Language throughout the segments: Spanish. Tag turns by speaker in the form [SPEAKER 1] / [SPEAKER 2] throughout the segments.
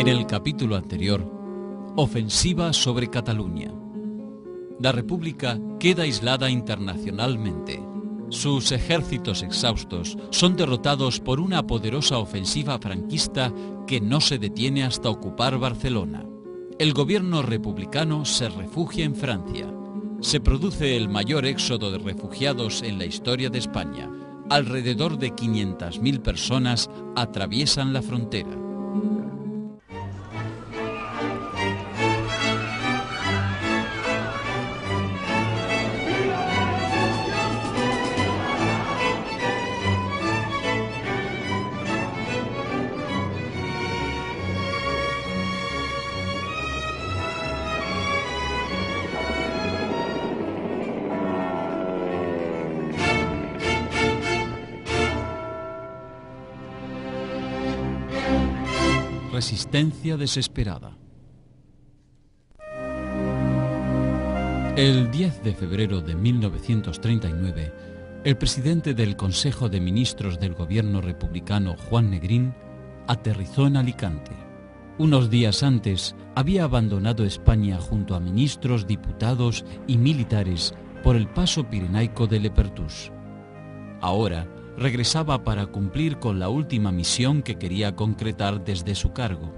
[SPEAKER 1] En el capítulo anterior, ofensiva sobre Cataluña. La República queda aislada internacionalmente. Sus ejércitos exhaustos son derrotados por una poderosa ofensiva franquista que no se detiene hasta ocupar Barcelona. El gobierno republicano se refugia en Francia. Se produce el mayor éxodo de refugiados en la historia de España. Alrededor de 500.000 personas atraviesan la frontera. Resistencia desesperada. El 10 de febrero de 1939, el presidente del Consejo de Ministros del Gobierno republicano, Juan Negrín, aterrizó en Alicante. Unos días antes, había abandonado España junto a ministros, diputados y militares por el paso pirenaico de Lepertús. Ahora, regresaba para cumplir con la última misión que quería concretar desde su cargo: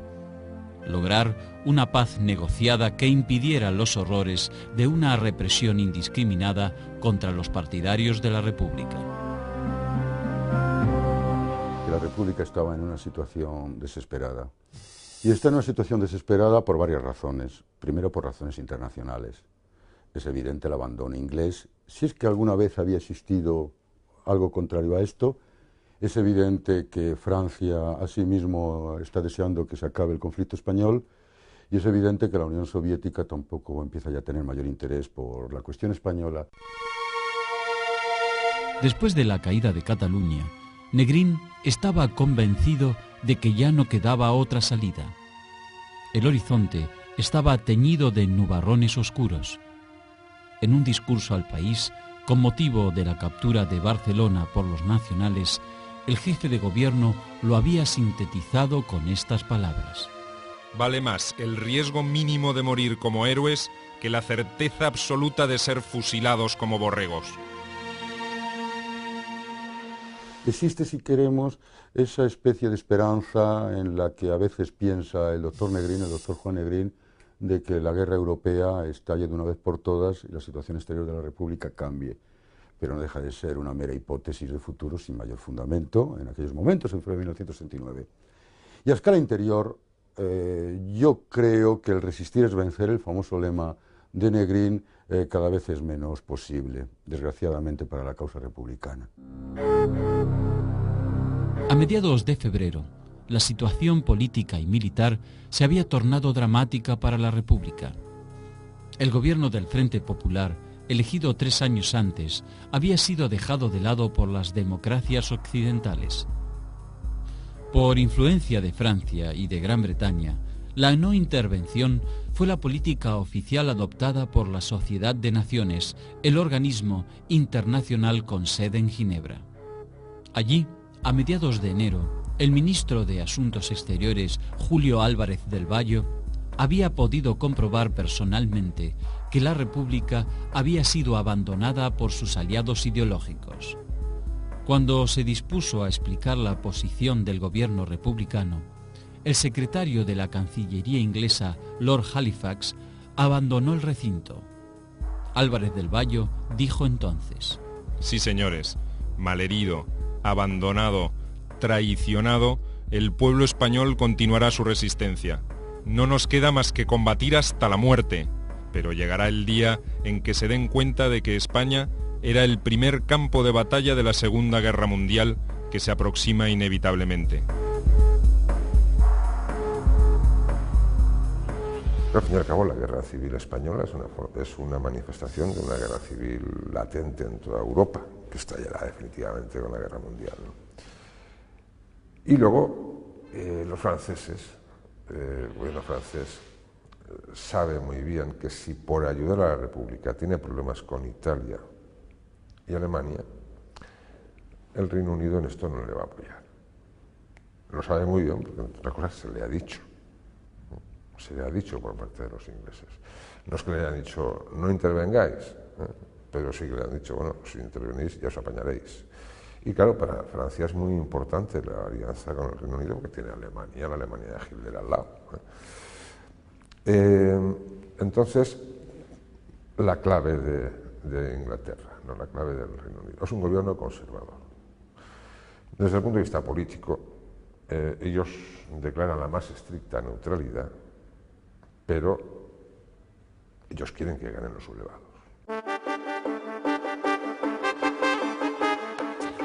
[SPEAKER 1] lograr una paz negociada que impidiera los horrores de una represión indiscriminada contra los partidarios de la República.
[SPEAKER 2] La República estaba en una situación desesperada. Y está en una situación desesperada por varias razones. Primero, por razones internacionales. Es evidente el abandono inglés. Si es que alguna vez había existido algo contrario a esto, es evidente que Francia asimismo está deseando que se acabe el conflicto español, y es evidente que la Unión Soviética tampoco empieza ya a tener mayor interés por la cuestión española.
[SPEAKER 1] Después de la caída de Cataluña, Negrín estaba convencido de que ya no quedaba otra salida. El horizonte estaba teñido de nubarrones oscuros. En un discurso al país, con motivo de la captura de Barcelona por los nacionales, el jefe de gobierno lo había sintetizado con estas palabras:
[SPEAKER 3] vale más el riesgo mínimo de morir como héroes que la certeza absoluta de ser fusilados como borregos.
[SPEAKER 2] Existe, si queremos, esa especie de esperanza en la que a veces piensa el doctor Negrín, el doctor Juan Negrín, de que la guerra europea estalle de una vez por todas y la situación exterior de la República cambie. Pero no deja de ser una mera hipótesis de futuro sin mayor fundamento en aquellos momentos, en 1969. Y a escala interior, yo creo que el resistir es vencer, el famoso lema de Negrín, cada vez es menos posible, desgraciadamente para la causa republicana.
[SPEAKER 1] A mediados de febrero, la situación política y militar se había tornado dramática para la República. El gobierno del Frente Popular, elegido 3 años antes, había sido dejado de lado por las democracias occidentales. Por influencia de Francia y de Gran Bretaña, la no intervención fue la política oficial adoptada por la Sociedad de Naciones, el organismo internacional con sede en Ginebra. Allí, a mediados de enero, el ministro de Asuntos Exteriores, Julio Álvarez del Valle, había podido comprobar personalmente que la República había sido abandonada por sus aliados ideológicos. Cuando se dispuso a explicar la posición del gobierno republicano, el secretario de la Cancillería inglesa, Lord Halifax, abandonó el recinto. Álvarez del Valle dijo entonces:
[SPEAKER 3] sí, señores, malherido, abandonado, traicionado, el pueblo español continuará su resistencia. No nos queda más que combatir hasta la muerte, pero llegará el día en que se den cuenta de que España era el primer campo de batalla de la Segunda Guerra Mundial que se aproxima inevitablemente.
[SPEAKER 4] Al fin y al cabo, la guerra civil española es una manifestación de una guerra civil latente en toda Europa, que estallará definitivamente con la guerra mundial, ¿no? Y luego, los franceses, el gobierno francés sabe muy bien que si por ayudar a la República tiene problemas con Italia y Alemania, el Reino Unido en esto no le va a apoyar. Lo sabe muy bien porque, entre otras cosas, se le ha dicho. se le ha dicho por parte de los ingleses. No es que le hayan dicho, no intervengáis, pero sí que le han dicho, bueno, si intervenís ya os apañaréis. Y claro, para Francia es muy importante la alianza con el Reino Unido porque tiene Alemania, la Alemania de Hitler al lado. Entonces, la clave de Inglaterra, no la clave del Reino Unido, es un gobierno conservador. Desde el punto de vista político, ellos declaran la más estricta neutralidad, pero ellos quieren que ganen los sublevados.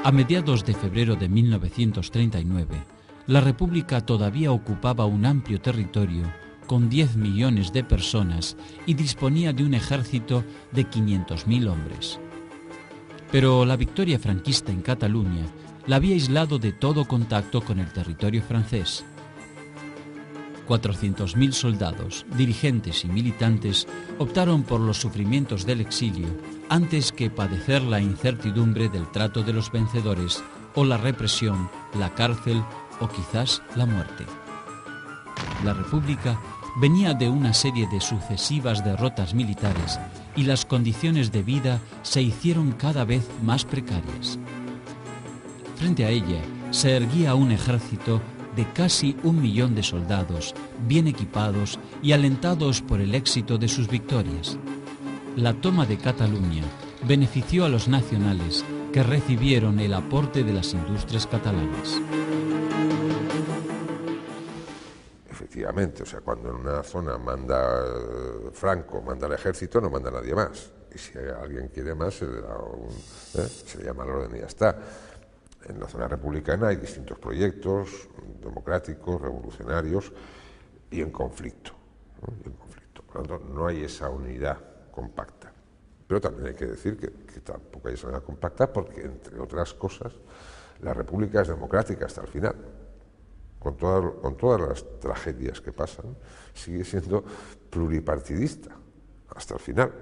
[SPEAKER 1] A mediados de febrero de 1939, la República todavía ocupaba un amplio territorio con 10 millones de personas y disponía de un ejército de 500.000 hombres. Pero la victoria franquista en Cataluña la había aislado de todo contacto con el territorio francés. 400.000 soldados, dirigentes y militantes optaron por los sufrimientos del exilio antes que padecer la incertidumbre del trato de los vencedores o la represión, la cárcel o quizás la muerte. La República venía de una serie de sucesivas derrotas militares y las condiciones de vida se hicieron cada vez más precarias. Frente a ella se erguía un ejército de casi 1 millón de soldados, bien equipados y alentados por el éxito de sus victorias. La toma de Cataluña benefició a los nacionales que recibieron el aporte de las industrias catalanas.
[SPEAKER 4] Efectivamente, o sea, cuando en una zona manda Franco, manda el ejército, no manda nadie más. Y si alguien quiere más, se le llama al orden y ya está. En la zona republicana hay distintos proyectos democráticos, revolucionarios y en conflicto. Por lo tanto, no hay esa unidad compacta. Pero también hay que decir que tampoco hay esa unidad compacta porque, entre otras cosas, la República es democrática hasta el final. Con todas las tragedias que pasan, sigue siendo pluripartidista hasta el final.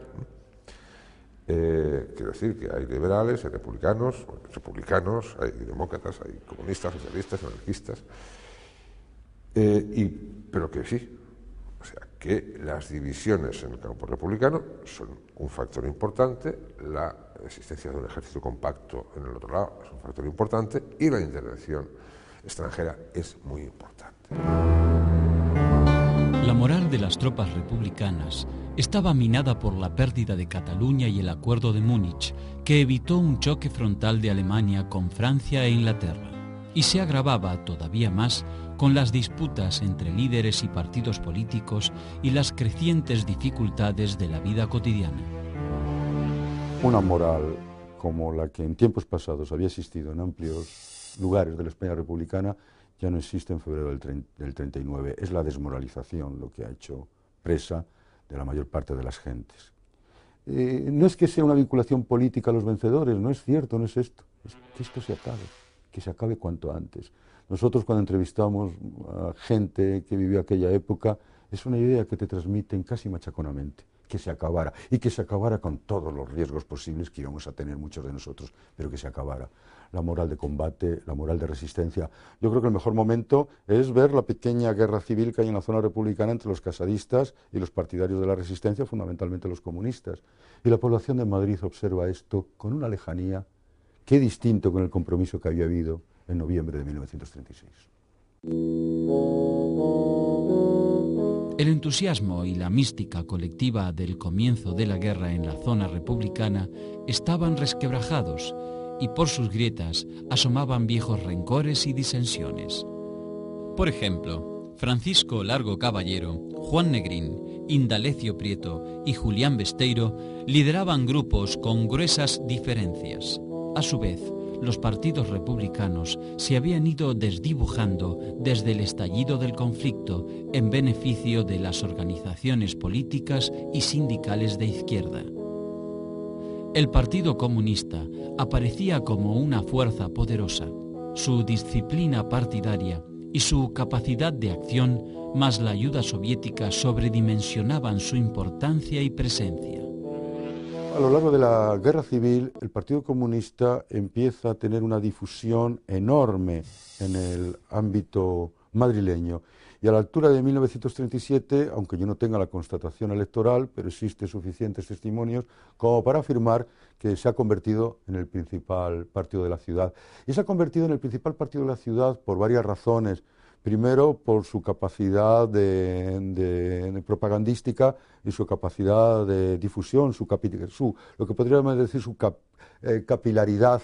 [SPEAKER 4] Quiero decir que hay liberales, hay republicanos, hay demócratas, hay comunistas, socialistas, anarquistas, pero que sí, o sea, que las divisiones en el campo republicano son un factor importante, la existencia de un ejército compacto en el otro lado es un factor importante y la intervención extranjera es muy importante.
[SPEAKER 1] La moral de las tropas republicanas estaba minada por la pérdida de Cataluña y el Acuerdo de Múnich, que evitó un choque frontal de Alemania con Francia e Inglaterra, y se agravaba todavía más con las disputas entre líderes y partidos políticos y las crecientes dificultades de la vida cotidiana.
[SPEAKER 2] Una moral como la que en tiempos pasados había existido en amplios lugares de la España republicana ya no existe en febrero del 39. Es la desmoralización lo que ha hecho presa de la mayor parte de las gentes. No es que sea una vinculación política a los vencedores, no es cierto, no es esto. Es que esto se acabe, que se acabe cuanto antes. Nosotros cuando entrevistamos a gente que vivió aquella época, es una idea que te transmiten casi machaconamente, que se acabara, y que se acabara con todos los riesgos posibles que íbamos a tener muchos de nosotros, pero que se acabara. La moral de combate, la moral de resistencia. Yo creo que el mejor momento es ver la pequeña guerra civil que hay en la zona republicana entre los casadistas y los partidarios de la resistencia, fundamentalmente los comunistas. Y la población de Madrid observa esto con una lejanía que distinto con el compromiso que había habido en noviembre de 1936.
[SPEAKER 1] El entusiasmo y la mística colectiva del comienzo de la guerra en la zona republicana estaban resquebrajados y por sus grietas asomaban viejos rencores y disensiones. Por ejemplo, Francisco Largo Caballero, Juan Negrín, Indalecio Prieto y Julián Besteiro lideraban grupos con gruesas diferencias. A su vez, los partidos republicanos se habían ido desdibujando desde el estallido del conflicto en beneficio de las organizaciones políticas y sindicales de izquierda. El Partido Comunista aparecía como una fuerza poderosa. Su disciplina partidaria y su capacidad de acción, más la ayuda soviética, sobredimensionaban su importancia y presencia.
[SPEAKER 2] A lo largo de la Guerra Civil, el Partido Comunista empieza a tener una difusión enorme en el ámbito madrileño. Y a la altura de 1937, aunque yo no tenga la constatación electoral, pero existen suficientes testimonios como para afirmar que se ha convertido en el principal partido de la ciudad. Y se ha convertido en el principal partido de la ciudad por varias razones. Primero, por su capacidad de propagandística y su capacidad de difusión, lo que podríamos decir su capilaridad,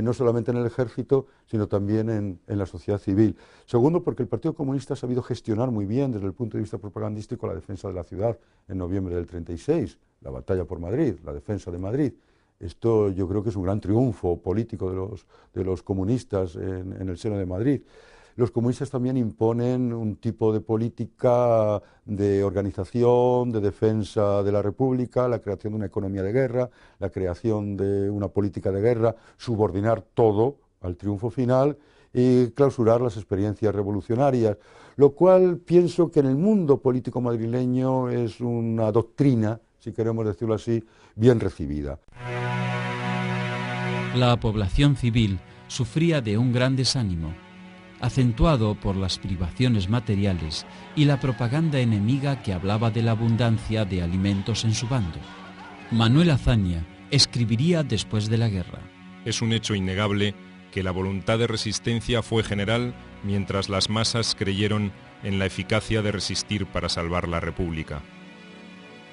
[SPEAKER 2] no solamente en el ejército, sino también en la sociedad civil. Segundo, porque el Partido Comunista ha sabido gestionar muy bien desde el punto de vista propagandístico la defensa de la ciudad en noviembre del 36, la batalla por Madrid, la defensa de Madrid. Esto yo creo que es un gran triunfo político de los comunistas en el seno de Madrid. Los comunistas también imponen un tipo de política de organización, de defensa de la República, la creación de una economía de guerra, la creación de una política de guerra, subordinar todo al triunfo final y clausurar las experiencias revolucionarias, lo cual pienso que en el mundo político madrileño es una doctrina, si queremos decirlo así, bien recibida.
[SPEAKER 1] La población civil sufría de un gran desánimo, acentuado por las privaciones materiales y la propaganda enemiga que hablaba de la abundancia de alimentos en su bando. Manuel Azaña escribiría después de la guerra:
[SPEAKER 3] Es un hecho innegable que la voluntad de resistencia fue general mientras las masas creyeron en la eficacia de resistir para salvar la República.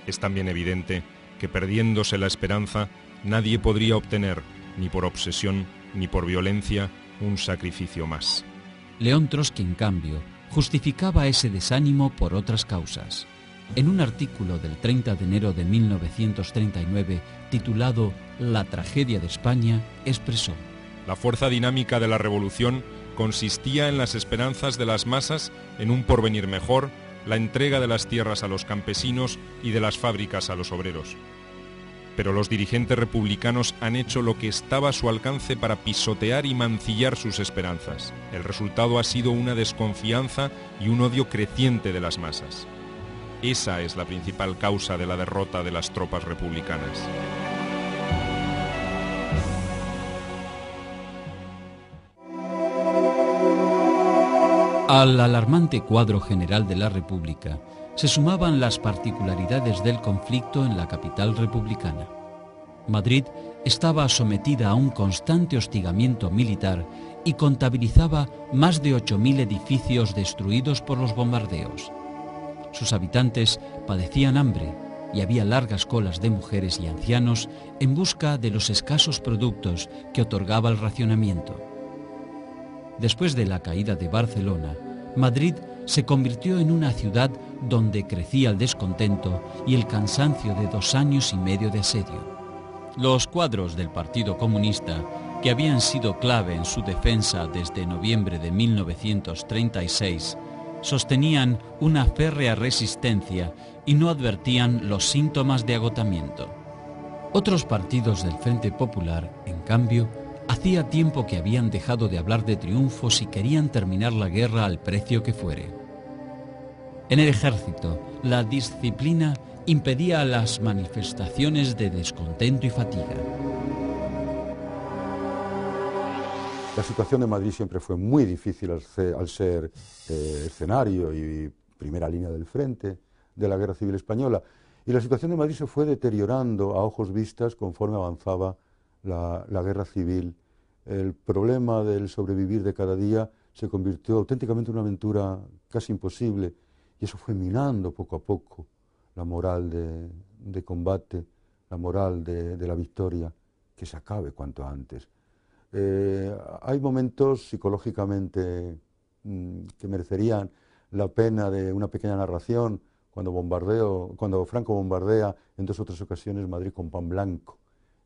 [SPEAKER 3] Es también evidente que perdiéndose la esperanza, nadie podría obtener, ni por obsesión ni por violencia, un sacrificio más.
[SPEAKER 1] León Trotsky, en cambio, justificaba ese desánimo por otras causas. En un artículo del 30 de enero de 1939, titulado La tragedia de España, expresó:
[SPEAKER 3] La fuerza dinámica de la revolución consistía en las esperanzas de las masas en un porvenir mejor, la entrega de las tierras a los campesinos y de las fábricas a los obreros. Pero los dirigentes republicanos han hecho lo que estaba a su alcance para pisotear y mancillar sus esperanzas. El resultado ha sido una desconfianza y un odio creciente de las masas. Esa es la principal causa de la derrota de las tropas republicanas.
[SPEAKER 1] Al alarmante cuadro general de la República se sumaban las particularidades del conflicto en la capital republicana. Madrid estaba sometida a un constante hostigamiento militar y contabilizaba más de 8.000 edificios destruidos por los bombardeos. Sus habitantes padecían hambre y había largas colas de mujeres y ancianos en busca de los escasos productos que otorgaba el racionamiento. Después de la caída de Barcelona, Madrid se convirtió en una ciudad donde crecía el descontento y el cansancio de 2 años y medio de asedio. Los cuadros del Partido Comunista, que habían sido clave en su defensa desde noviembre de 1936, sostenían una férrea resistencia y no advertían los síntomas de agotamiento. Otros partidos del Frente Popular, en cambio, hacía tiempo que habían dejado de hablar de triunfos y querían terminar la guerra al precio que fuere. En el ejército, la disciplina impedía las manifestaciones de descontento y fatiga.
[SPEAKER 2] La situación de Madrid siempre fue muy difícil al ser escenario y primera línea del frente de la Guerra Civil Española. Y la situación de Madrid se fue deteriorando a ojos vistas conforme avanzaba la Guerra Civil. El problema del sobrevivir de cada día se convirtió auténticamente en una aventura casi imposible. Y eso fue minando poco a poco la moral de combate, la moral de la victoria, que se acabe cuanto antes. Hay momentos psicológicamente que merecerían la pena de una pequeña narración, cuando Franco bombardea en 2 o 3 ocasiones Madrid con pan blanco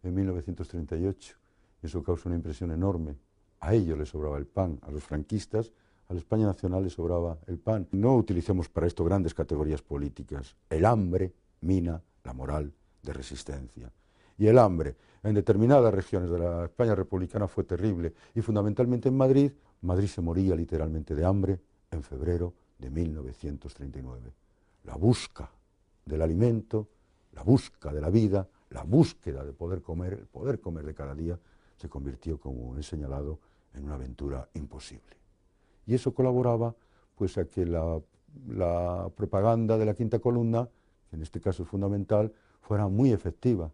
[SPEAKER 2] en 1938. Eso causa una impresión enorme. A ellos les sobraba el pan, a los franquistas, a la España nacional les sobraba el pan. No utilicemos para esto grandes categorías políticas. El hambre mina la moral de resistencia. Y el hambre en determinadas regiones de la España republicana fue terrible. Y fundamentalmente en Madrid, Madrid se moría literalmente de hambre en febrero de 1939. La búsqueda del alimento, la búsqueda de la vida, la búsqueda de poder comer, el poder comer de cada día, se convirtió, como he señalado, en una aventura imposible. Y eso colaboraba pues a que la propaganda de la quinta columna, que en este caso es fundamental, fuera muy efectiva.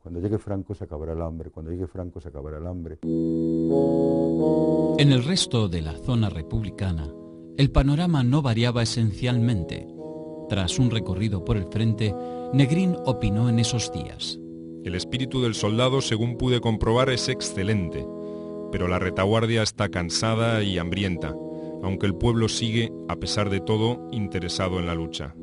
[SPEAKER 2] Cuando llegue Franco se acabará el hambre, cuando llegue Franco se acabará el hambre.
[SPEAKER 1] En el resto de la zona republicana, el panorama no variaba esencialmente. Tras un recorrido por el frente, Negrín opinó en esos días:
[SPEAKER 3] el espíritu del soldado, según pude comprobar, es excelente, pero la retaguardia está cansada y hambrienta, aunque el pueblo sigue, a pesar de todo, interesado en la lucha.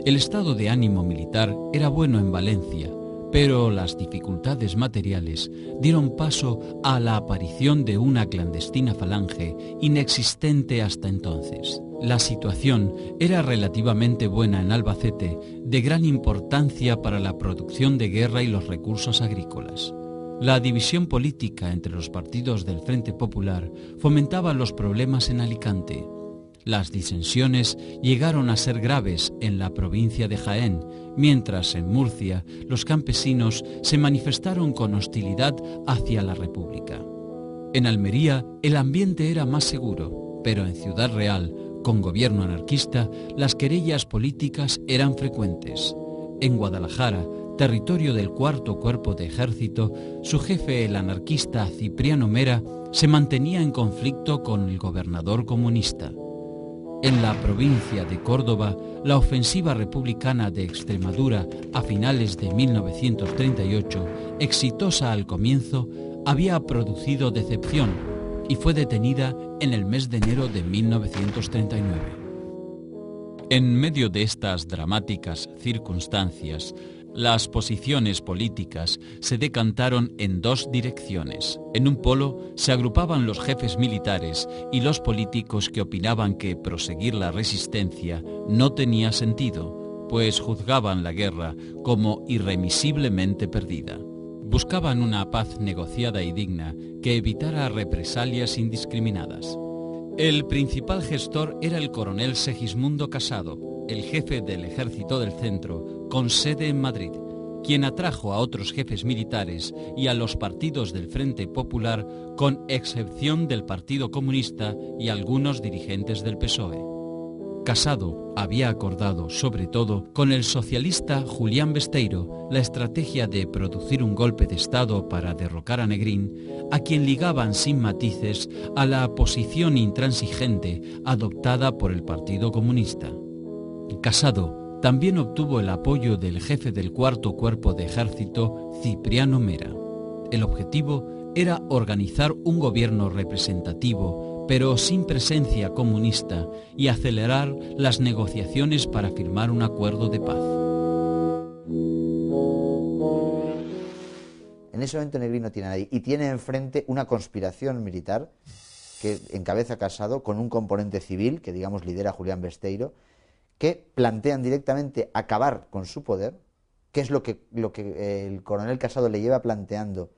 [SPEAKER 1] El estado de ánimo militar era bueno en Valencia, pero las dificultades materiales dieron paso a la aparición de una clandestina falange inexistente hasta entonces. La situación era relativamente buena en Albacete, de gran importancia para la producción de guerra y los recursos agrícolas. La división política entre los partidos del Frente Popular fomentaba los problemas en Alicante. Las disensiones llegaron a ser graves en la provincia de Jaén, mientras en Murcia los campesinos se manifestaron con hostilidad hacia la República. En Almería el ambiente era más seguro, pero en Ciudad Real, con gobierno anarquista, las querellas políticas eran frecuentes. En Guadalajara, territorio del Cuarto Cuerpo de Ejército, su jefe, el anarquista Cipriano Mera, se mantenía en conflicto con el gobernador comunista. En la provincia de Córdoba, la ofensiva republicana de Extremadura a finales de 1938, exitosa al comienzo, había producido decepción y fue detenida en el mes de enero de 1939. En medio de estas dramáticas circunstancias, las posiciones políticas se decantaron en dos direcciones. En un polo se agrupaban los jefes militares y los políticos que opinaban que proseguir la resistencia no tenía sentido, pues juzgaban la guerra como irremisiblemente perdida. Buscaban una paz negociada y digna que evitara represalias indiscriminadas. El principal gestor era el coronel Segismundo Casado, el jefe del Ejército del Centro, con sede en Madrid, quien atrajo a otros jefes militares y a los partidos del Frente Popular, con excepción del Partido Comunista y algunos dirigentes del PSOE. Casado había acordado, sobre todo, con el socialista Julián Besteiro, la estrategia de producir un golpe de Estado para derrocar a Negrín, a quien ligaban sin matices a la posición intransigente adoptada por el Partido Comunista. Casado también obtuvo el apoyo del jefe del Cuarto Cuerpo de Ejército, Cipriano Mera. El objetivo era organizar un gobierno representativo, pero sin presencia comunista, y acelerar las negociaciones para firmar un acuerdo de paz.
[SPEAKER 5] En ese momento Negrín no tiene a nadie y tiene enfrente una conspiración militar que encabeza Casado con un componente civil que, digamos, lidera Julián Besteiro, que plantean directamente acabar con su poder, que es lo que el coronel Casado le lleva planteando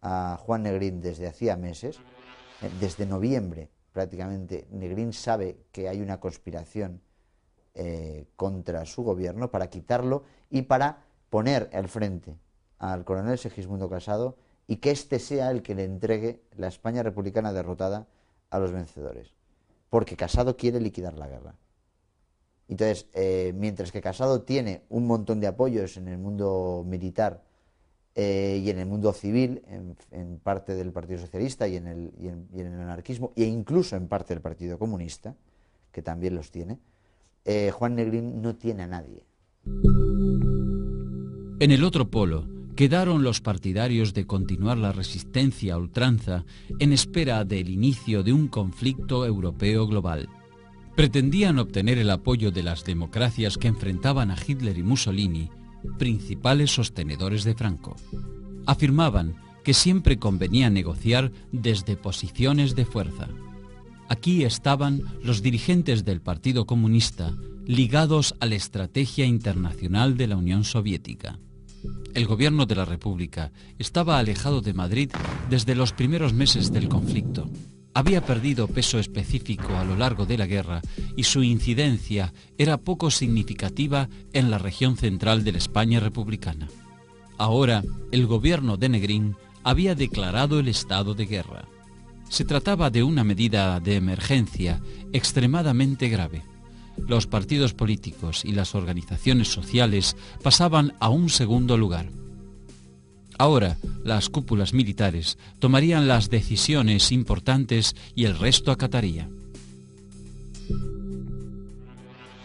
[SPEAKER 5] a Juan Negrín desde hacía meses. Desde noviembre prácticamente Negrín sabe que hay una conspiración contra su gobierno para quitarlo y para poner al frente al coronel Segismundo Casado y que éste sea el que le entregue la España republicana derrotada a los vencedores, porque Casado quiere liquidar la guerra. Entonces, mientras que Casado tiene un montón de apoyos en el mundo militar y en el mundo civil, en parte del Partido Socialista y en el anarquismo, e incluso en parte del Partido Comunista, que también los tiene, Juan Negrín no tiene a nadie.
[SPEAKER 1] En el otro polo quedaron los partidarios de continuar la resistencia a ultranza en espera del inicio de un conflicto europeo global. Pretendían obtener el apoyo de las democracias que enfrentaban a Hitler y Mussolini, principales sostenedores de Franco. Afirmaban que siempre convenía negociar desde posiciones de fuerza. Aquí estaban los dirigentes del Partido Comunista, ligados a la estrategia internacional de la Unión Soviética. El gobierno de la República estaba alejado de Madrid desde los primeros meses del conflicto. Había perdido peso específico a lo largo de la guerra y su incidencia era poco significativa en la región central de la España republicana. Ahora, el gobierno de Negrín había declarado el estado de guerra. Se trataba de una medida de emergencia extremadamente grave. Los partidos políticos y las organizaciones sociales pasaban a un segundo lugar. Ahora, las cúpulas militares tomarían las decisiones importantes y el resto acataría.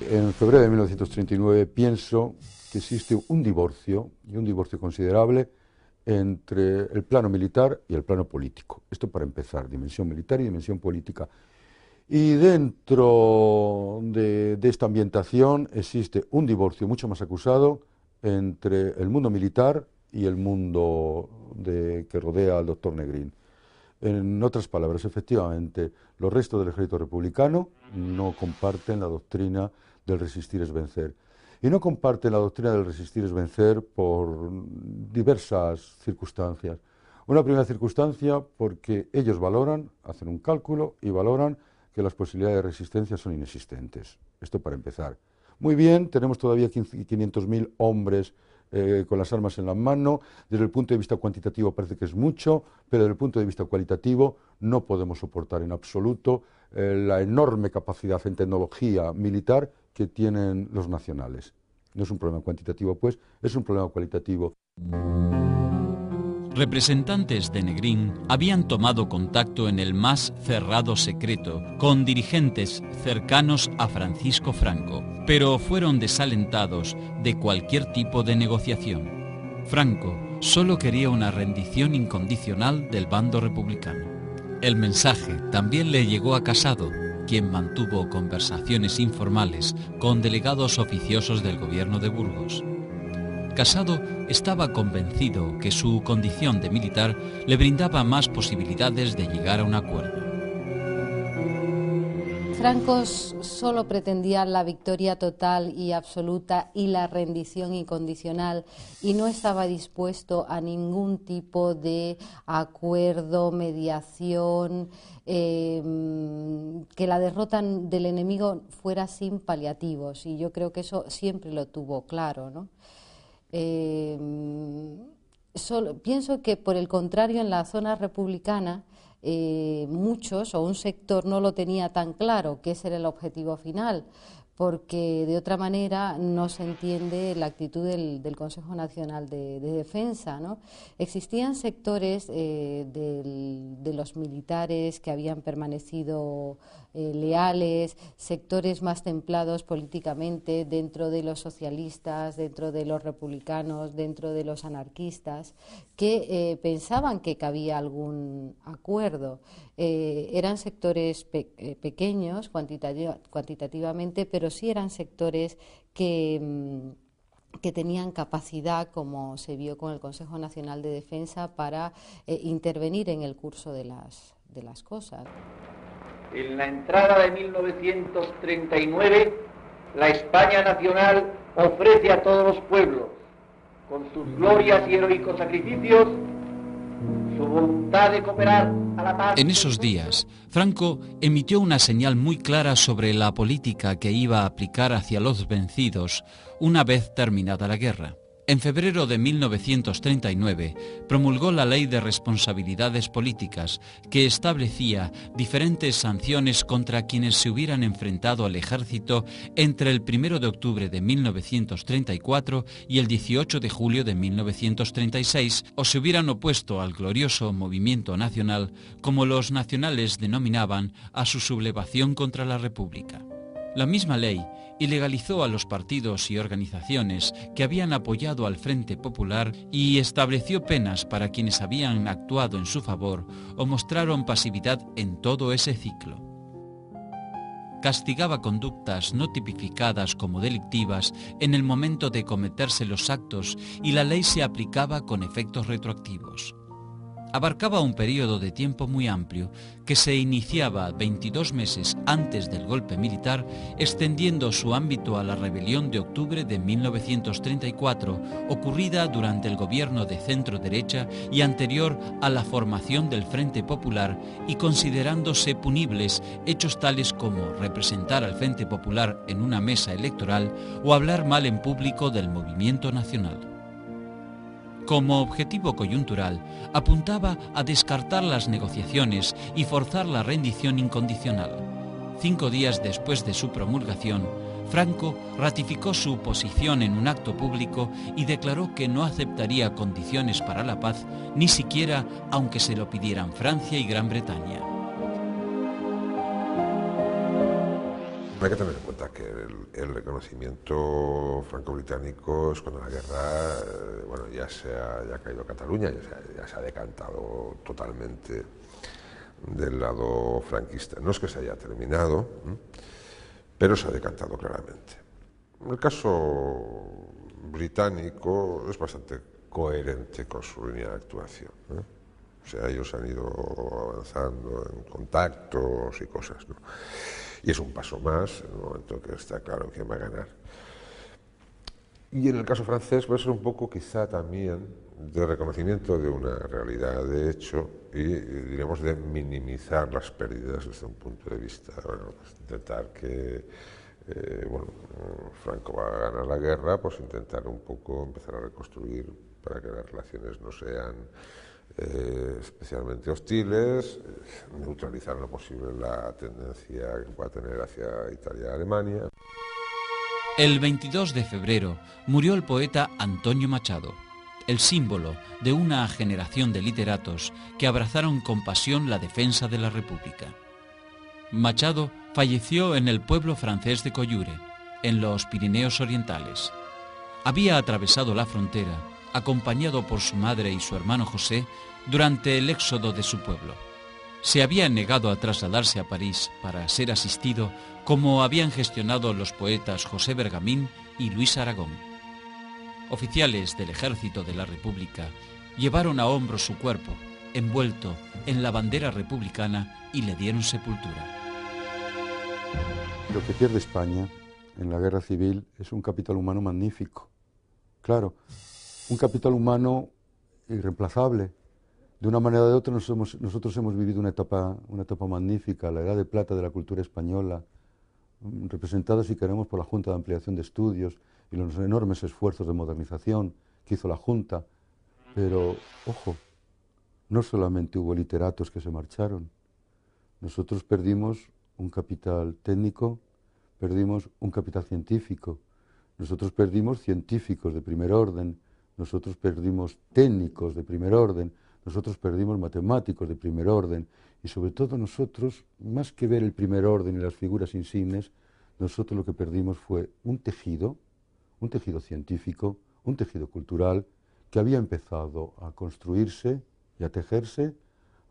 [SPEAKER 2] En febrero de 1939 pienso que existe un divorcio, y un divorcio considerable, entre el plano militar y el plano político. Esto para empezar, dimensión militar y dimensión política. Y dentro de esta ambientación existe un divorcio mucho más acusado entre el mundo militar y el mundo que rodea al doctor Negrín. En otras palabras, efectivamente, los restos del ejército republicano no comparten la doctrina del resistir es vencer. Y no comparten la doctrina del resistir es vencer por diversas circunstancias. Una primera circunstancia porque ellos valoran, hacen un cálculo y valoran que las posibilidades de resistencia son inexistentes. Esto para empezar. Muy bien, tenemos todavía 500.000 hombres con las armas en la mano. Desde el punto de vista cuantitativo parece que es mucho, pero desde el punto de vista cualitativo no podemos soportar en absoluto la enorme capacidad en tecnología militar que tienen los nacionales. No es un problema cuantitativo, pues, es un problema cualitativo.
[SPEAKER 1] Representantes de Negrín habían tomado contacto en el más cerrado secreto con dirigentes cercanos a Francisco Franco, pero fueron desalentados de cualquier tipo de negociación. Franco solo quería una rendición incondicional del bando republicano. El mensaje también le llegó a Casado, quien mantuvo conversaciones informales con delegados oficiosos del gobierno de Burgos. Casado estaba convencido que su condición de militar le brindaba más posibilidades de llegar a un acuerdo.
[SPEAKER 6] Franco solo pretendía la victoria total y absoluta y la rendición incondicional y no estaba dispuesto a ningún tipo de acuerdo, mediación, que la derrota del enemigo fuera sin paliativos, y yo creo que eso siempre lo tuvo claro, ¿no? Pienso que, por el contrario, en la zona republicana muchos o un sector no lo tenía tan claro que ese era el objetivo final, porque de otra manera no se entiende la actitud del Consejo Nacional de Defensa, ¿no? Existían sectores de los militares que habían permanecido leales, sectores más templados políticamente dentro de los socialistas, dentro de los republicanos, dentro de los anarquistas, que pensaban que cabía algún acuerdo. Eran sectores pequeños cuantitativamente, pero sí eran sectores que tenían capacidad, como se vio con el Consejo Nacional de Defensa, para intervenir en el curso de las cosas.
[SPEAKER 7] En la entrada de 1939, la España nacional ofrece a todos los pueblos, con sus glorias y heroicos sacrificios, su voluntad de cooperar a la paz.
[SPEAKER 1] En esos días, Franco emitió una señal muy clara sobre la política que iba a aplicar hacia los vencidos una vez terminada la guerra. En febrero de 1939 promulgó la Ley de Responsabilidades Políticas, que establecía diferentes sanciones contra quienes se hubieran enfrentado al ejército entre el 1 de octubre de 1934 y el 18 de julio de 1936, o se hubieran opuesto al glorioso movimiento nacional, como los nacionales denominaban a su sublevación contra la República. La misma ley ilegalizó a los partidos y organizaciones que habían apoyado al Frente Popular y estableció penas para quienes habían actuado en su favor o mostraron pasividad en todo ese ciclo. Castigaba conductas no tipificadas como delictivas en el momento de cometerse los actos y la ley se aplicaba con efectos retroactivos. Abarcaba un periodo de tiempo muy amplio que se iniciaba 22 meses antes del golpe militar, extendiendo su ámbito a la rebelión de octubre de 1934, ocurrida durante el gobierno de centro-derecha y anterior a la formación del Frente Popular, y considerándose punibles hechos tales como representar al Frente Popular en una mesa electoral o hablar mal en público del movimiento nacional. como objetivo coyuntural, apuntaba a descartar las negociaciones y forzar la rendición incondicional. 5 días después de su promulgación, Franco ratificó su posición en un acto público y declaró que no aceptaría condiciones para la paz, ni siquiera aunque se lo pidieran Francia y Gran Bretaña.
[SPEAKER 4] Hay que tener en cuenta que el reconocimiento franco-británico es cuando la guerra ya ha caído Cataluña, ya se ha decantado totalmente del lado franquista. No es que se haya terminado, pero se ha decantado claramente. El caso británico es bastante coherente con su línea de actuación, ¿no? O sea, ellos han ido avanzando en contactos y cosas, ¿no? Y es un paso más en el momento que está claro quién va a ganar. Y en el caso francés va a ser un poco quizá también de reconocimiento de una realidad de hecho y diremos de minimizar las pérdidas desde un punto de vista, intentar que Franco va a ganar la guerra, pues intentar un poco empezar a reconstruir para que las relaciones no sean especialmente hostiles, neutralizar en lo posible la tendencia que pueda tener hacia Italia y Alemania.
[SPEAKER 1] El 22 de febrero murió el poeta Antonio Machado, el símbolo de una generación de literatos que abrazaron con pasión la defensa de la República. Machado falleció en el pueblo francés de Coyure, en los Pirineos Orientales. Había atravesado la frontera, acompañado por su madre y su hermano José, durante el éxodo de su pueblo. Se había negado a trasladarse a París para ser asistido, como habían gestionado los poetas José Bergamín y Luis Aragón. Oficiales del Ejército de la República llevaron a hombros su cuerpo, envuelto en la bandera republicana, y le dieron sepultura.
[SPEAKER 2] Lo que pierde España en la guerra civil es un capital humano magnífico. Claro, un capital humano irreemplazable. De una manera o de otra nosotros hemos vivido una etapa magnífica, la edad de plata de la cultura española, representada, si queremos, por la Junta de Ampliación de Estudios y los enormes esfuerzos de modernización que hizo la Junta. Pero, ojo, no solamente hubo literatos que se marcharon. Nosotros perdimos un capital técnico, perdimos un capital científico. Nosotros perdimos científicos de primer orden, nosotros perdimos técnicos de primer orden, nosotros perdimos matemáticos de primer orden y sobre todo nosotros, más que ver el primer orden y las figuras insignes, nosotros lo que perdimos fue un tejido científico, un tejido cultural que había empezado a construirse y a tejerse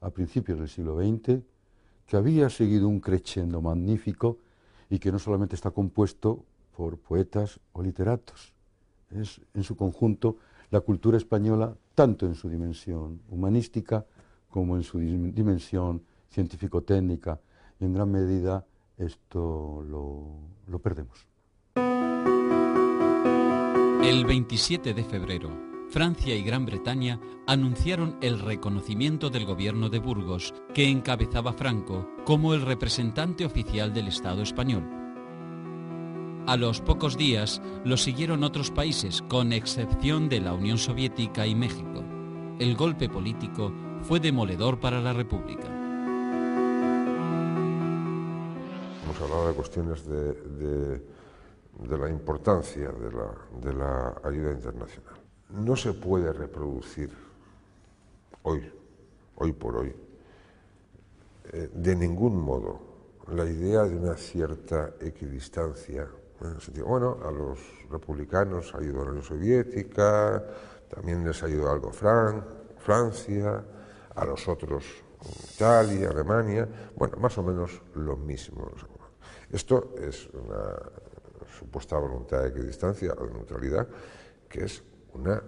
[SPEAKER 2] a principios del siglo XX, que había seguido un crescendo magnífico y que no solamente está compuesto por poetas o literatos, es en su conjunto la cultura española, tanto en su dimensión humanística como en su dimensión científico-técnica, y en gran medida esto lo perdemos.
[SPEAKER 1] El 27 de febrero, Francia y Gran Bretaña anunciaron el reconocimiento del gobierno de Burgos, que encabezaba Franco, como el representante oficial del Estado español. A los pocos días lo siguieron otros países, con excepción de la Unión Soviética y México. El golpe político fue demoledor para la República.
[SPEAKER 4] Hemos hablado de cuestiones de la importancia de la ayuda internacional. No se puede reproducir hoy por hoy, de ningún modo, la idea de una cierta equidistancia. En el sentido, bueno, a los republicanos ayudó la Unión Soviética, también les ayudó algo Francia, a los otros Italia, Alemania, bueno, más o menos lo mismo. Esto es una supuesta voluntad de equidistancia o de neutralidad que es una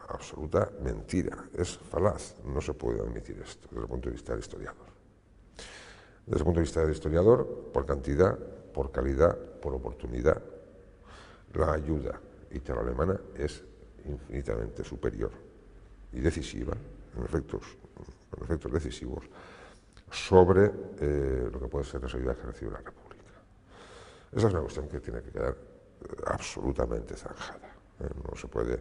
[SPEAKER 4] absoluta mentira, es falaz, no se puede admitir esto desde el punto de vista del historiador. Desde el punto de vista del historiador, por cantidad, por calidad, por oportunidad, la ayuda italo-alemana es infinitamente superior y decisiva, en efectos decisivos, sobre lo que puede ser la ayuda que recibe la República. Esa es una cuestión que tiene que quedar absolutamente zanjada. No se puede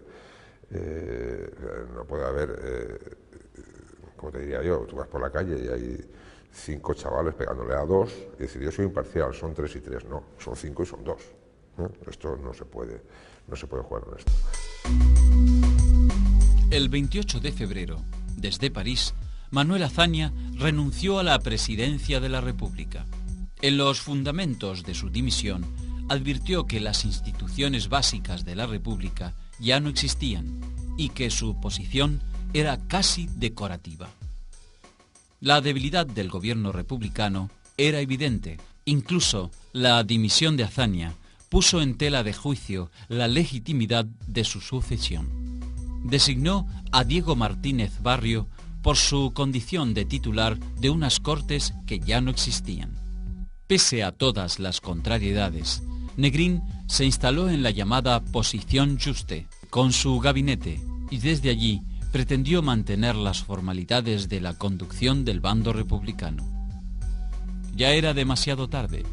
[SPEAKER 4] No puede haber, como te diría yo, tú vas por la calle y hay 5 chavales pegándole a 2 y decir, yo soy imparcial, son 3 y 3. No, son 5 y son 2. Esto no se puede jugar con esto.
[SPEAKER 1] El 28 de febrero, desde París, Manuel Azaña renunció a la presidencia de la República. En los fundamentos de su dimisión, advirtió que las instituciones básicas de la República ya no existían y que su posición era casi decorativa. La debilidad del gobierno republicano era evidente. Incluso la dimisión de Azaña puso en tela de juicio la legitimidad de su sucesión. Designó a Diego Martínez Barrio por su condición de titular de unas Cortes que ya no existían. Pese a todas las contrariedades, Negrín se instaló en la llamada Posición Juste con su gabinete y desde allí pretendió mantener las formalidades de la conducción del bando republicano. Ya era demasiado tarde.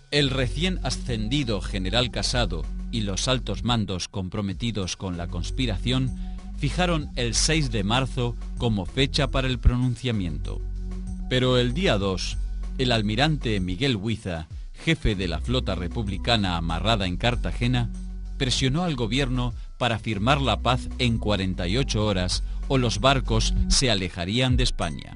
[SPEAKER 1] El recién ascendido general Casado y los altos mandos comprometidos con la conspiración fijaron el 6 de marzo como fecha para el pronunciamiento. Pero el día 2, el almirante Miguel Huiza, jefe de la flota republicana amarrada en Cartagena, presionó al gobierno para firmar la paz en 48 horas o los barcos se alejarían de España.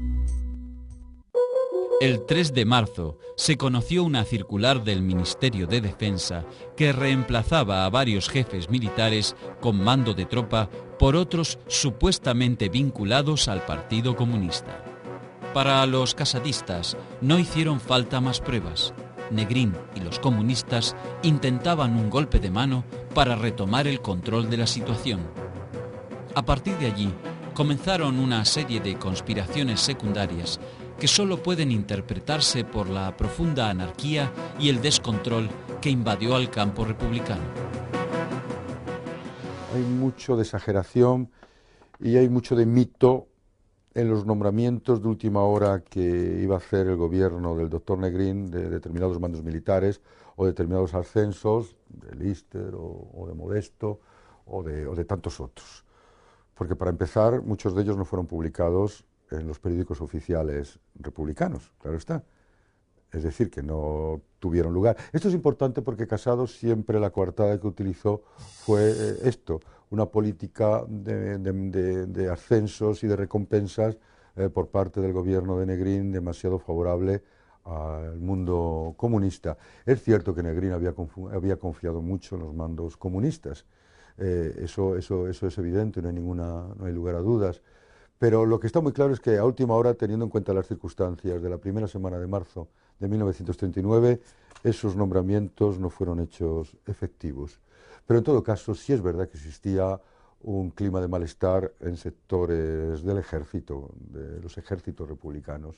[SPEAKER 1] El 3 de marzo se conoció una circular del Ministerio de Defensa que reemplazaba a varios jefes militares con mando de tropa por otros supuestamente vinculados al Partido Comunista. Para los casadistas no hicieron falta más pruebas. Negrín y los comunistas intentaban un golpe de mano para retomar el control de la situación. A partir de allí comenzaron una serie de conspiraciones secundarias que solo pueden interpretarse por la profunda anarquía y el descontrol que invadió al campo republicano.
[SPEAKER 2] Hay mucho de exageración y hay mucho de mito en los nombramientos de última hora que iba a hacer el gobierno del doctor Negrín de determinados mandos militares o determinados ascensos, de Lister o de Modesto o de tantos otros. Porque para empezar, muchos de ellos no fueron publicados en los periódicos oficiales republicanos, claro está. Es decir, que no tuvieron lugar. Esto es importante porque Casado siempre la coartada que utilizó fue esto, una política de ascensos y de recompensas por parte del gobierno de Negrín demasiado favorable al mundo comunista. Es cierto que Negrín había confiado mucho en los mandos comunistas, eso es evidente, no hay lugar a dudas. Pero lo que está muy claro es que a última hora, teniendo en cuenta las circunstancias de la primera semana de marzo de 1939, esos nombramientos no fueron hechos efectivos. Pero en todo caso, sí es verdad que existía un clima de malestar en sectores del ejército, de los ejércitos republicanos.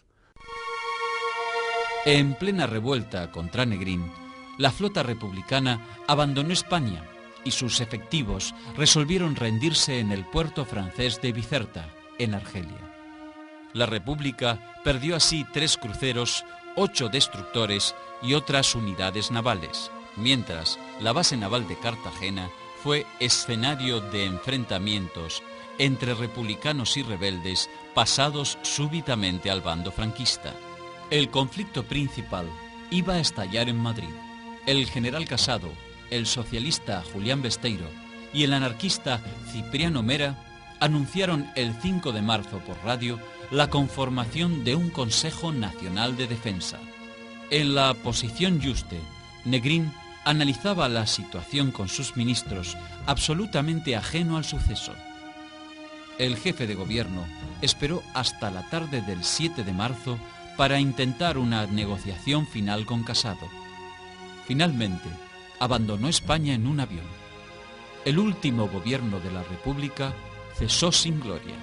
[SPEAKER 1] En plena revuelta contra Negrín, la flota republicana abandonó España y sus efectivos resolvieron rendirse en el puerto francés de Bizerta, en Argelia. La República perdió así 3 cruceros, 8 destructores y otras unidades navales, mientras la base naval de Cartagena fue escenario de enfrentamientos entre republicanos y rebeldes pasados súbitamente al bando franquista. El conflicto principal iba a estallar en Madrid. El general Casado, el socialista Julián Besteiro y el anarquista Cipriano Mera anunciaron el 5 de marzo por radio la conformación de un Consejo Nacional de Defensa. En la Posición Juste, Negrín analizaba la situación con sus ministros, absolutamente ajeno al suceso. El jefe de gobierno esperó hasta la tarde del 7 de marzo para intentar una negociación final con Casado. Finalmente, abandonó España en un avión. El último gobierno de la República cesó sin gloria.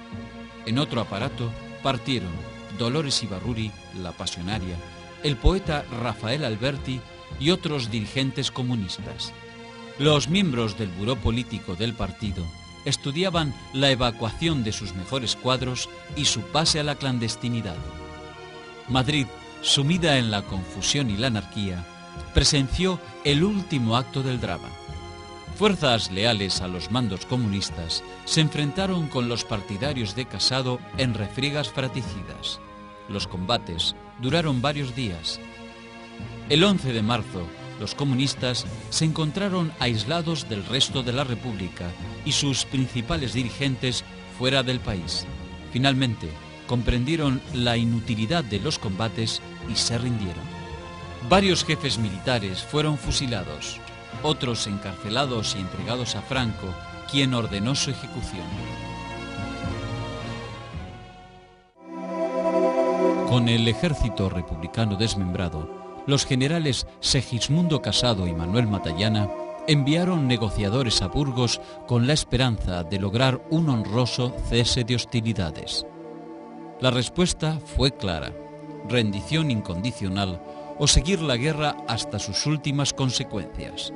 [SPEAKER 1] En otro aparato partieron Dolores Ibarruri, la pasionaria, el poeta Rafael Alberti y otros dirigentes comunistas. Los miembros del buró político del partido estudiaban la evacuación de sus mejores cuadros y su pase a la clandestinidad. Madrid, sumida en la confusión y la anarquía, presenció el último acto del drama. Fuerzas leales a los mandos comunistas se enfrentaron con los partidarios de Casado en refriegas fratricidas. Los combates duraron varios días. El 11 de marzo, los comunistas se encontraron aislados del resto de la República y sus principales dirigentes fuera del país. Finalmente, comprendieron la inutilidad de los combates y se rindieron. Varios jefes militares fueron fusilados, otros encarcelados y entregados a Franco, quien ordenó su ejecución. Con el ejército republicano desmembrado, los generales Segismundo Casado y Manuel Matallana enviaron negociadores a Burgos con la esperanza de lograr un honroso cese de hostilidades. La respuesta fue clara: rendición incondicional o seguir la guerra hasta sus últimas consecuencias.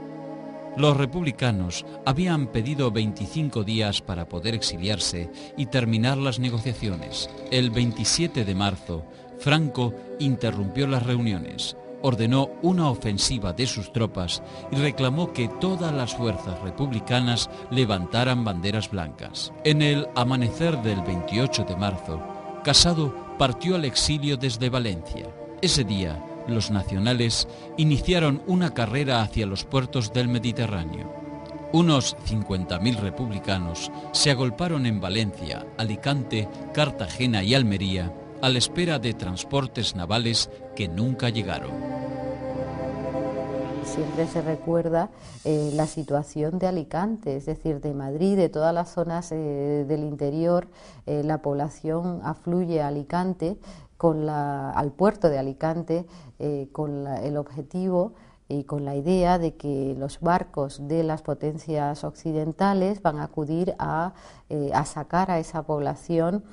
[SPEAKER 1] Los republicanos habían pedido 25 días para poder exiliarse y terminar las negociaciones. El 27 de marzo, Franco interrumpió las reuniones, ordenó una ofensiva de sus tropas y reclamó que todas las fuerzas republicanas levantaran banderas blancas. En el amanecer del 28 de marzo, Casado partió al exilio desde Valencia. Ese día, los nacionales iniciaron una carrera hacia los puertos del Mediterráneo. Unos 50.000 republicanos se agolparon en Valencia, Alicante, Cartagena y Almería a la espera de transportes navales que nunca llegaron.
[SPEAKER 6] Siempre se recuerda la situación de Alicante, es decir, de Madrid, de todas las zonas del interior. La población afluye a Alicante, al puerto de Alicante, con el objetivo y con la idea de que los barcos de las potencias occidentales van a acudir a sacar a esa población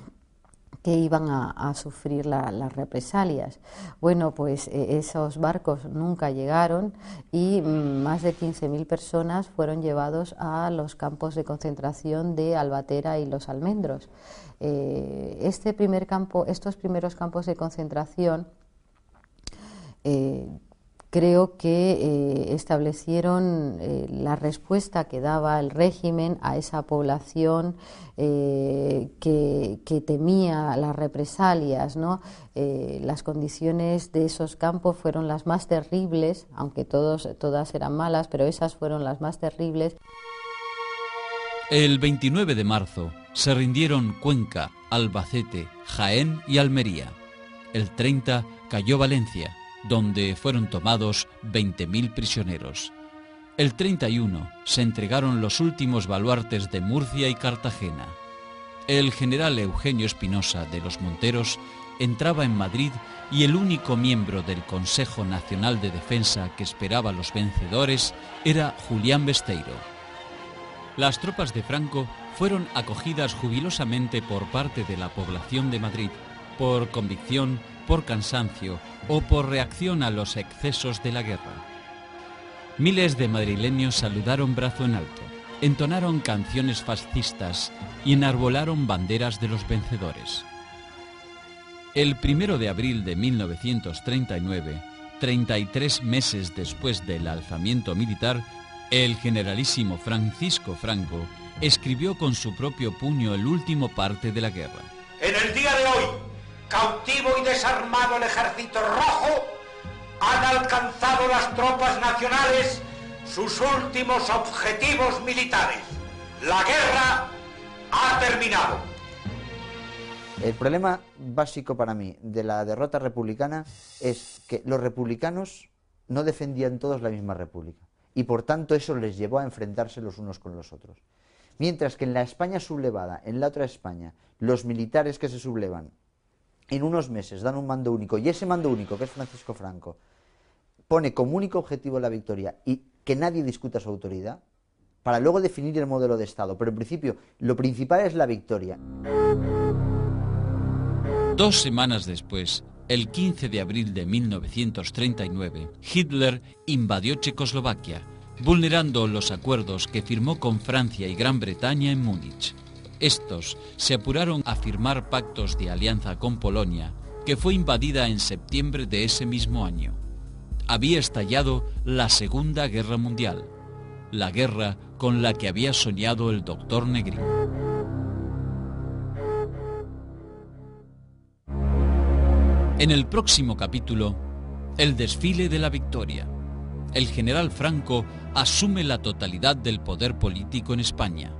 [SPEAKER 6] que iban a sufrir las represalias. Bueno, pues esos barcos nunca llegaron y más de 15.000 personas fueron llevados a los campos de concentración de Albatera y Los Almendros. Estos primeros campos de concentración creo que establecieron la respuesta que daba el régimen a esa población que temía las represalias, ¿no? Las condiciones de esos campos fueron las más terribles, aunque todas eran malas, pero esas fueron las más terribles.
[SPEAKER 1] El 29 de marzo se rindieron Cuenca, Albacete, Jaén y Almería. El 30 cayó Valencia, donde fueron tomados 20.000 prisioneros. El 31 se entregaron los últimos baluartes de Murcia y Cartagena. El general Eugenio Espinosa de los Monteros entraba en Madrid y el único miembro del Consejo Nacional de Defensa que esperaba a los vencedores era Julián Besteiro. Las tropas de Franco fueron acogidas jubilosamente por parte de la población de Madrid, por convicción, por cansancio o por reacción a los excesos de la guerra. Miles de madrileños saludaron brazo en alto, entonaron canciones fascistas y enarbolaron banderas de los vencedores. El 1 de abril de 1939, 33 meses después del alzamiento militar, el generalísimo Francisco Franco escribió con su propio puño el último parte de la guerra.
[SPEAKER 8] En el día de hoy, cautivo y desarmado el Ejército Rojo, han alcanzado las tropas nacionales sus últimos objetivos militares. La guerra ha terminado.
[SPEAKER 5] El problema básico para mí de la derrota republicana es que los republicanos no defendían todos la misma república y por tanto eso les llevó a enfrentarse los unos con los otros. Mientras que en la España sublevada, en la otra España, los militares que se sublevan en unos meses dan un mando único y ese mando único, que es Francisco Franco, pone como único objetivo la victoria y que nadie discuta su autoridad, para luego definir el modelo de Estado. Pero en principio, lo principal es la victoria.
[SPEAKER 1] 2 semanas después, el 15 de abril de 1939, Hitler invadió Checoslovaquia, vulnerando los acuerdos que firmó con Francia y Gran Bretaña en Múnich. Estos se apuraron a firmar pactos de alianza con Polonia, que fue invadida en septiembre de ese mismo año. Había estallado la Segunda Guerra Mundial. La guerra con la que había soñado el doctor Negrín. En el próximo capítulo, el desfile de la victoria. El general Franco asume la totalidad del poder político en España.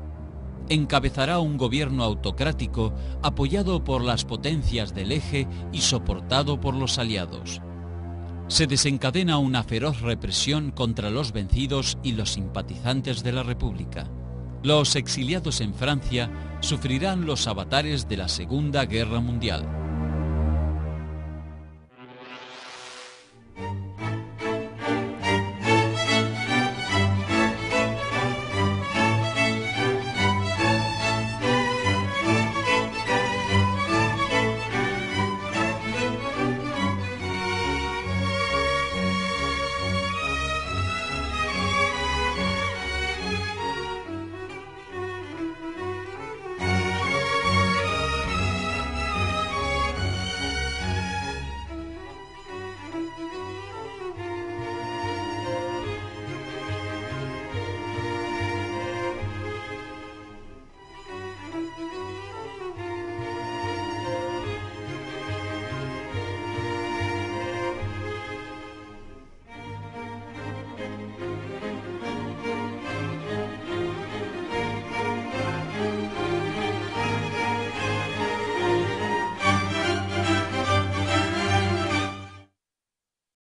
[SPEAKER 1] Encabezará un gobierno autocrático apoyado por las potencias del Eje y soportado por los aliados. Se desencadena una feroz represión contra los vencidos y los simpatizantes de la República. Los exiliados en Francia sufrirán los avatares de la Segunda Guerra Mundial.